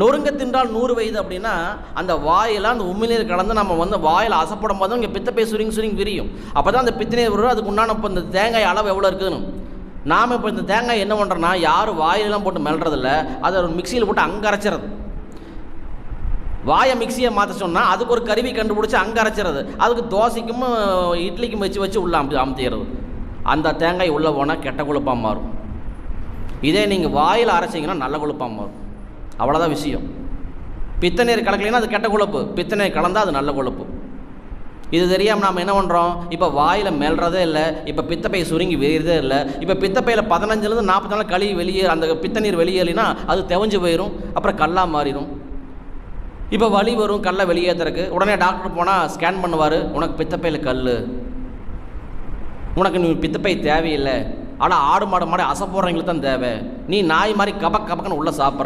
நொறுங்க தின்றால் 100 வயது அப்படின்னா அந்த வாயில் அந்த உமிழ்நீர் கலந்து நம்ம வந்து வாயில் அசப்படும் போது இங்கே பித்தப்பை சுருங்கி விரியும். அப்போ தான் அந்த பித்தநீர் வரும். அதுக்கு உண்டான இப்போ இந்த தேங்காய் அளவு எவ்வளோ இருக்குதுன்னு நாம் இப்போ இந்த தேங்காய் என்ன பண்ணுறோன்னா யாரும் வாயிலெலாம் போட்டு மெல்றதில்ல, அதை ஒரு மிக்சியில் போட்டு அங்கே அரைச்சிறது. வாயை மிக்சியை மாற்ற சொன்னால் அதுக்கு ஒரு கருவி கண்டுபிடிச்சி அங்கே அரைச்சிறது. அதுக்கு தோசைக்கும் இட்லிக்கும் வச்சு உள்ளே அமுத்திடுறது. அந்த தேங்காய் உள்ளே போனால் கெட்ட கொழுப்பாக மாறும். இதே நீங்கள் வாயில் அரைச்சிங்கன்னா நல்ல கொழுப்பாக மாறும். அவ்வளோதான் விஷயம். பித்தநீர் கலக்கலைன்னா அது கெட்ட கொழுப்பு, பித்தநீர் கலந்தால் அது நல்ல கொழுப்பு. இது தெரியாமல் நாம் என்ன பண்ணுறோம், இப்போ வாயில் மெல்றதே இல்லை, இப்போ பித்தப்பை சுருங்கி விரிகிறதே இல்லை. இப்போ பித்தப்பையில் 15லேருந்து 40 நாள் கழுவி வெளியே அந்த பித்தநீர் வெளியேறினா அது தெவஞ்சு போயிடும், அப்புறம் கல்லாக மாறிடும். இப்போ வலி வரும் கல்லை வெளியேற்றுறக்கு. உடனே டாக்டர் போனால் ஸ்கேன் பண்ணுவார், உனக்கு பித்தப்பையில் கல், உனக்கு நீ பித்தப்பை தேவையில்லை, ஆனால் ஆடு மாடு அசை போடுறவங்களுக்கு தான் தேவை, நீ நாய் மாதிரி கபக்குன்னு உள்ளே சாப்பிட்ற.